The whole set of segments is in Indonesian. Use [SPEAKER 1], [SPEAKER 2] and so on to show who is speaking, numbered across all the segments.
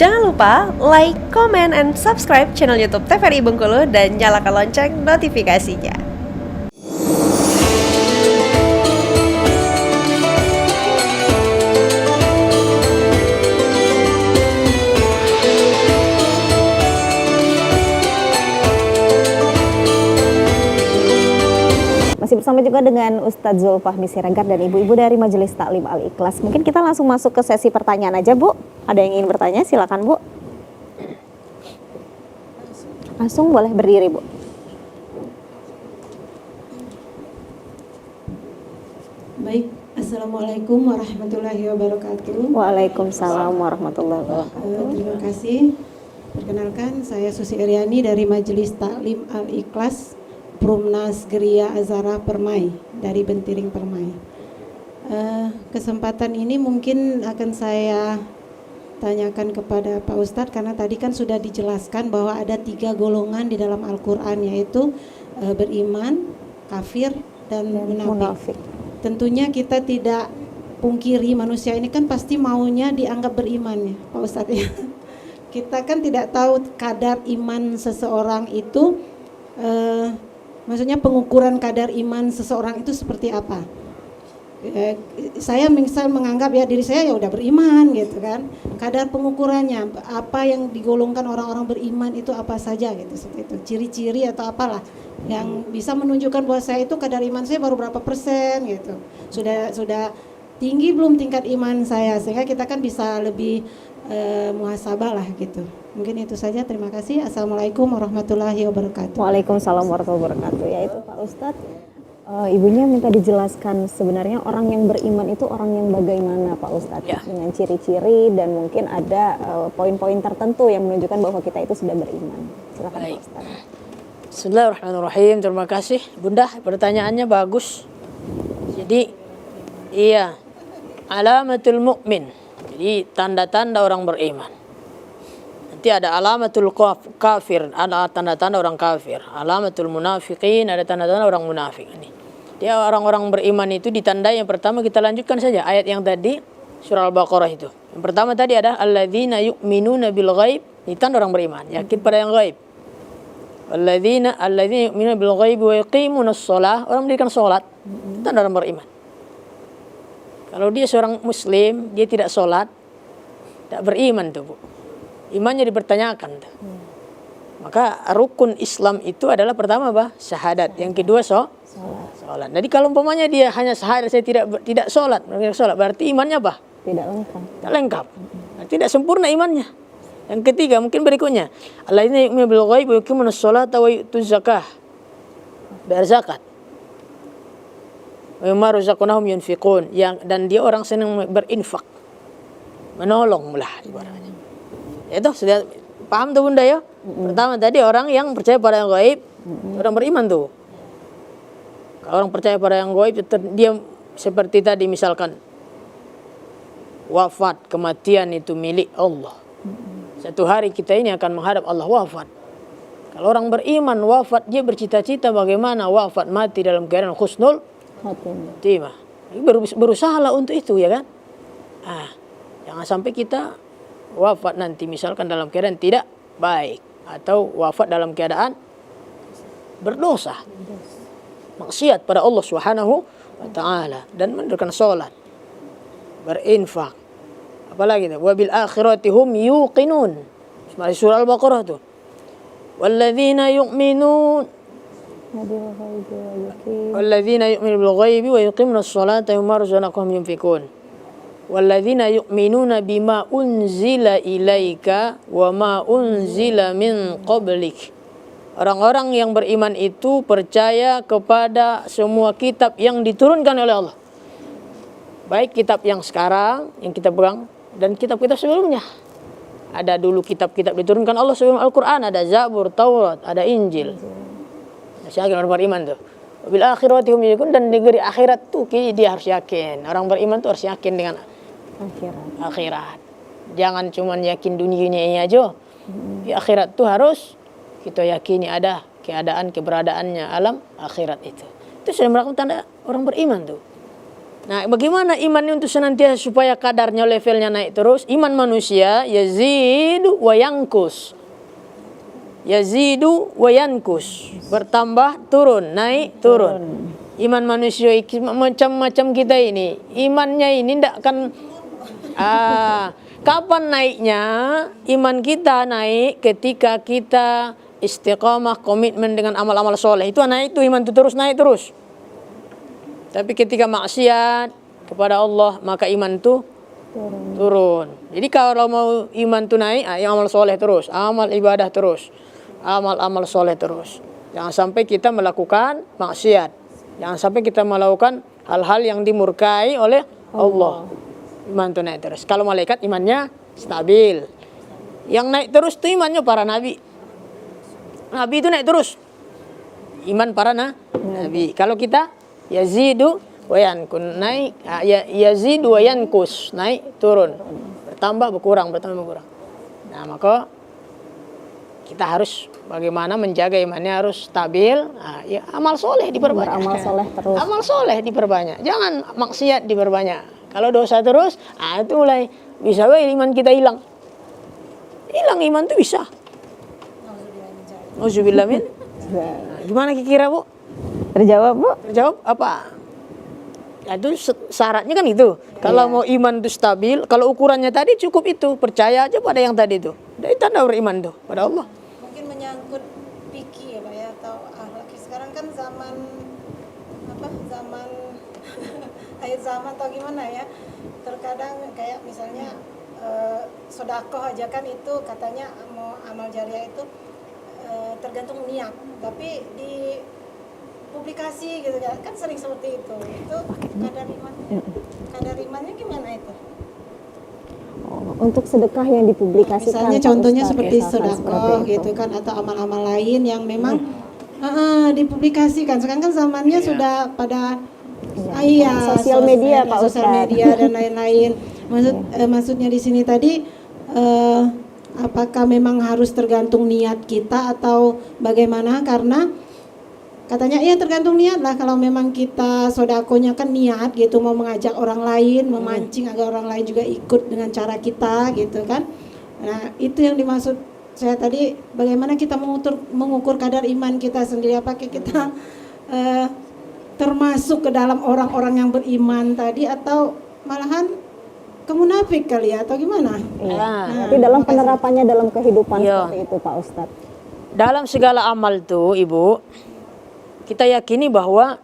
[SPEAKER 1] Jangan lupa like, comment, and subscribe channel YouTube TVRI Bengkulu dan nyalakan lonceng notifikasinya.
[SPEAKER 2] Masih bersama juga dengan Ustadz Zulfahmi Siregar dan ibu-ibu dari Majelis Taklim Al-Ikhlas. Mungkin kita langsung masuk ke sesi pertanyaan aja, Bu. Ada yang ingin bertanya? Silakan, Bu. Langsung boleh berdiri, Bu.
[SPEAKER 3] Baik, Assalamualaikum warahmatullahi wabarakatuh.
[SPEAKER 2] Waalaikumsalam warahmatullahi wabarakatuh.
[SPEAKER 3] Terima kasih. Perkenalkan, saya Susi Iryani dari Majelis Taklim Al-Ikhlas Prumnas Geria Azara Permai dari Bentiring Permai. Kesempatan ini mungkin akan saya tanyakan kepada Pak Ustadz, karena tadi kan sudah dijelaskan bahwa ada 3 golongan di dalam Al-Quran, yaitu beriman, kafir, dan munafik. Tentunya kita tidak pungkiri manusia ini kan pasti maunya dianggap beriman ya Pak Ustadz ya. Kita kan tidak tahu kadar iman seseorang itu, maksudnya pengukuran kadar iman seseorang itu seperti apa. Saya misal menganggap ya diri saya ya udah beriman gitu kan. Kadar pengukurannya apa yang digolongkan orang-orang beriman itu apa saja gitu, seperti itu. Ciri-ciri atau apalah yang bisa menunjukkan bahwa saya itu kadar iman saya baru berapa persen gitu. Sudah tinggi belum tingkat iman saya, sehingga kita kan bisa lebih muhasabah lah gitu. Mungkin itu saja, terima kasih. Assalamualaikum warahmatullahi wabarakatuh.
[SPEAKER 2] Waalaikumsalam warahmatullahi wabarakatuh. Ya itu Pak Ustadz, ibunya minta dijelaskan sebenarnya orang yang beriman itu orang yang bagaimana Pak Ustadz ya. Dengan ciri-ciri dan mungkin ada poin-poin tertentu yang menunjukkan bahwa kita itu sudah beriman. Silakan Pak Ustadz.
[SPEAKER 4] Bismillahirrahmanirrahim. Terima kasih Bunda, pertanyaannya bagus. Jadi iya, alamatul mu'min, jadi tanda-tanda orang beriman. Nanti ada alamatul kafir, ada tanda-tanda orang kafir. Alamatul munafiqin, ada tanda-tanda orang munafik. Ini dia orang-orang beriman itu ditandai. Yang pertama kita lanjutkan saja ayat yang tadi surah Al-Baqarah itu. Yang pertama tadi ada alladzina yu'minuna bil ghaib, ini tanda orang beriman, yakin pada yang gaib. Alladzina yu'minuna bil ghaib wa yuqimunas shalah, orang mendirikan salat, tanda orang beriman. Kalau dia seorang muslim, dia tidak sholat, tidak beriman tuh Bu. Imannya dipertanyakan tuh. Maka rukun Islam itu adalah pertama apa? Syahadat. Yang kedua sholat. Jadi kalau umpamanya dia hanya syahadat, saya tidak sholat, berarti imannya apa?
[SPEAKER 2] Tidak lengkap.
[SPEAKER 4] Tidak lengkap. Tidak sempurna imannya. Yang ketiga mungkin berikutnya, alladzina yu'minuna bil ghaib wa yuqimunas sholata wa yu'tuz zakah. Bayar zakat. Yunfiqun, dan dia orang senang berinfak, menolong lah ibaratnya. Itu sudah paham tuh Bunda ya. Pertama tadi orang yang percaya pada yang gaib, orang beriman tuh. Kalau orang percaya pada yang gaib, dia seperti tadi misalkan wafat, kematian itu milik Allah. Satu hari kita ini akan menghadap Allah, wafat. Kalau orang beriman wafat, dia bercita-cita bagaimana wafat mati dalam keadaan husnul khotimah. Berusaha lah untuk itu ya kan. Jangan sampai kita wafat nanti misalkan dalam keadaan tidak baik, atau wafat dalam keadaan berdosa, maksiat pada Allah Subhanahu wa taala, dan menunaikan salat, berinfak. Apalagi itu, wa bil akhirati hum yuqinun. Surah Al-Baqarah tuh. Walladzina yu'minun walladzina yu'minuna bil ghaibi wa yuqimunas sholata wa mimma razaqnahum yunfiqun. Walladzina yu'minuna bima unzila ilaika wa ma unzila min qablik. Orang-orang yang beriman itu percaya kepada semua kitab yang diturunkan oleh Allah. Baik kitab yang sekarang yang kita pegang dan kitab-kitab sebelumnya. Ada dulu kitab-kitab diturunkan Allah sebelum Al-Quran, ada Zabur, Taurat, ada Injil. Yakin orang beriman tuh. Bil akhirati hum yuqinun, dan negeri akhirat tuh dia harus yakin. Orang beriman tuh harus yakin dengan akhirat. Jangan cuma yakin dunia ini aja. Di akhirat tuh harus kita yakini ada keadaan keberadaannya alam akhirat itu. Itu sudah merupakan tanda orang beriman tuh. Nah, bagaimana iman ini untuk senantiasa supaya kadarnya, levelnya naik terus? Iman manusia yazidu wa yankus. Yazidu wa yankus. Bertambah, turun, naik, turun. Iman manusia macam-macam kita ini. Imannya ini tidak akan kapan naiknya? Iman kita naik ketika kita istiqamah, komitmen dengan amal-amal soleh. Itu naik, itu iman itu terus naik terus. Tapi ketika maksiat kepada Allah, maka iman itu turun. Jadi kalau mau iman itu naik, amal soleh terus, amal ibadah terus, amal-amal soleh terus. Jangan sampai kita melakukan maksiat. Jangan sampai kita melakukan hal-hal yang dimurkai oleh Allah. Iman itu naik terus. Kalau malaikat imannya stabil. Yang naik terus itu imannya para nabi. Nabi itu naik terus. Iman para nabi. Kalau kita yazidu wa yankun, naik, yazidu wa yankus, naik, turun. Bertambah, berkurang, bertambah, berkurang. Nah, maka kita harus bagaimana menjaga imannya harus stabil. Nah, ya, amal soleh diperbanyak.
[SPEAKER 2] Beramal soleh terus.
[SPEAKER 4] Amal soleh diperbanyak. Jangan maksiat diperbanyak. Kalau dosa terus, itu mulai bisa iman kita hilang. Hilang iman itu bisa. Auzubillah min. Gimana kira Bu?
[SPEAKER 2] Terjawab Bu?
[SPEAKER 4] Terjawab apa? Ya, itu syaratnya kan itu. Kalau mau iman itu stabil, kalau ukurannya tadi cukup itu, percaya aja pada yang tadi itu. Dari tanda beriman tuh pada Allah.
[SPEAKER 3] Mungkin menyangkut fikih ya Pak ya, atau akhlak. Sekarang kan zaman akhir zaman atau gimana ya, terkadang kayak misalnya sedekah aja kan itu katanya mau amal jariah itu tergantung niat, tapi di publikasi gitu kan sering seperti itu kadar imannya gimana itu?
[SPEAKER 2] Untuk sedekah yang dipublikasikan,
[SPEAKER 3] Misalnya contohnya
[SPEAKER 2] Ustaz,
[SPEAKER 3] seperti
[SPEAKER 2] misalkan
[SPEAKER 3] sedekah
[SPEAKER 2] seperti
[SPEAKER 3] gitu kan, atau amal-amal lain yang memang dipublikasikan. Sekarang kan zamannya sudah pada
[SPEAKER 2] sosial media Pak
[SPEAKER 3] sosial
[SPEAKER 2] Ustaz.
[SPEAKER 3] media dan lain-lain. Maksudnya di sini tadi apakah memang harus tergantung niat kita atau bagaimana? Karena katanya iya tergantung niat lah. Kalau memang kita sodakonya kan niat gitu, mau mengajak orang lain, memancing agar orang lain juga ikut dengan cara kita gitu kan. Nah itu yang dimaksud saya tadi, bagaimana kita mengukur kadar iman kita sendiri. Apakah kita termasuk ke dalam orang-orang yang beriman tadi, atau malahan kemunafik kali ya, atau gimana?
[SPEAKER 2] Tapi dalam penerapannya dalam kehidupan seperti itu Pak Ustadz.
[SPEAKER 4] Dalam segala amal tuh Ibu, kita yakini bahwa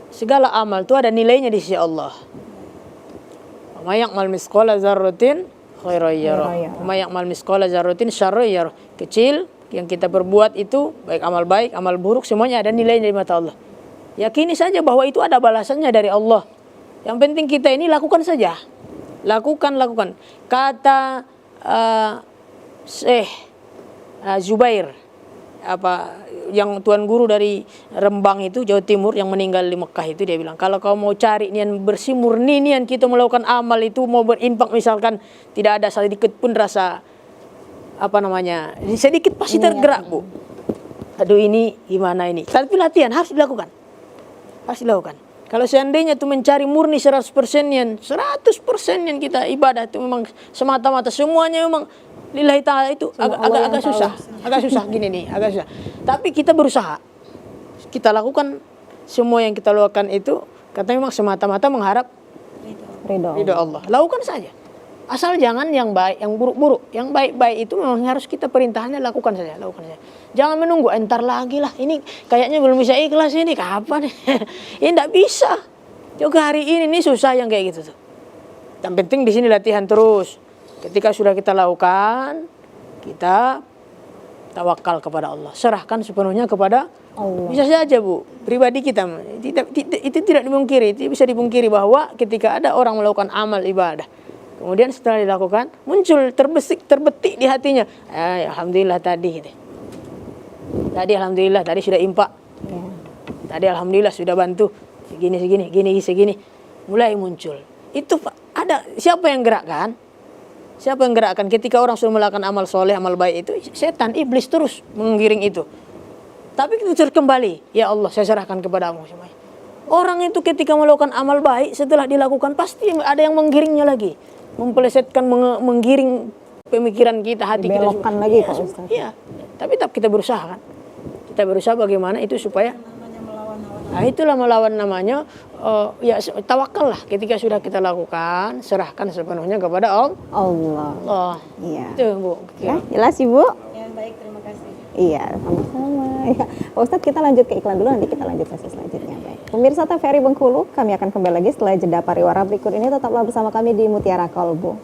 [SPEAKER 4] segala amal itu ada nilainya di sisi Allah. Wa may ya'mal misqala dzarratin khairan yarah. Wa may ya'mal misqala dzarratin syarran yarah. Kecil yang kita perbuat itu, baik, amal buruk, semuanya ada nilainya di mata Allah. Yakini saja bahwa itu ada balasannya dari Allah. Yang penting kita ini lakukan saja. Lakukan. Kata Syekh Zubair, yang tuan guru dari Rembang itu, Jawa Timur, yang meninggal di Mekah itu, dia bilang, kalau kau mau cari nian bersih, murni nian kita melakukan amal itu, mau berinfak misalkan, tidak ada sedikit pun rasa sedikit pasti tergerak Bu. Aduh ini gimana ini? Tapi latihan harus dilakukan. Kalau seandainya itu mencari murni 100% nian, 100% nian kita ibadah itu memang semata-mata semuanya memang lillahi ta'ala, itu agak susah. Agak susah gini nih, agak susah. Tapi kita berusaha. Kita lakukan semua yang kita lakukan itu, katanya memang semata-mata mengharap ridho Allah. Lakukan saja. Asal jangan yang baik, yang buruk-buruk. Yang baik-baik itu memang harus kita perintahnya, lakukan saja. Jangan menunggu, entar lagi lah. Ini kayaknya belum bisa ikhlas ini, kapan? Ini enggak bisa. Juga hari ini susah yang kayak gitu tuh. Yang penting di sini latihan terus. Ketika sudah kita lakukan, kita tawakal kepada Allah. Serahkan sepenuhnya kepada Allah. Bisa saja Bu, pribadi kita itu tidak dipungkiri, itu bisa dipungkiri bahwa ketika ada orang melakukan amal ibadah, kemudian setelah dilakukan muncul terbetik di hatinya, alhamdulillah tadi gitu. Alhamdulillah tadi sudah impak. Tadi alhamdulillah sudah bantu segini. Mulai muncul. Itu ada siapa yang gerakkan? Ketika orang sudah melakukan amal soleh, amal baik itu, setan, iblis terus menggiring itu. Tapi kita terus kembali, ya Allah saya serahkan kepadamu semuanya. Orang itu ketika melakukan amal baik, setelah dilakukan pasti ada yang menggiringnya lagi, mempelesetkan, menggiring pemikiran kita, hati kita.
[SPEAKER 2] Dibelokkan lagi Pak Ustadz.
[SPEAKER 4] Iya, tapi tetap kita berusaha kan. Kita berusaha bagaimana itu supaya. Nah itulah melawan namanya. Ya tawakal lah. Ketika sudah kita lakukan, serahkan sepenuhnya kepada Allah. Allah.
[SPEAKER 2] Iya.
[SPEAKER 4] Itu Bu.
[SPEAKER 2] Ya, jelas Ibu.
[SPEAKER 3] Ya, baik, terima kasih.
[SPEAKER 2] Iya, sama-sama. Ya. Pak Ustadz, kita lanjut ke iklan dulu, nanti kita lanjut sesi selanjutnya. Baik. Pemirsa TVRI Bengkulu, kami akan kembali lagi setelah jeda pariwara berikut ini. Tetaplah bersama kami di Mutiara Kolbu.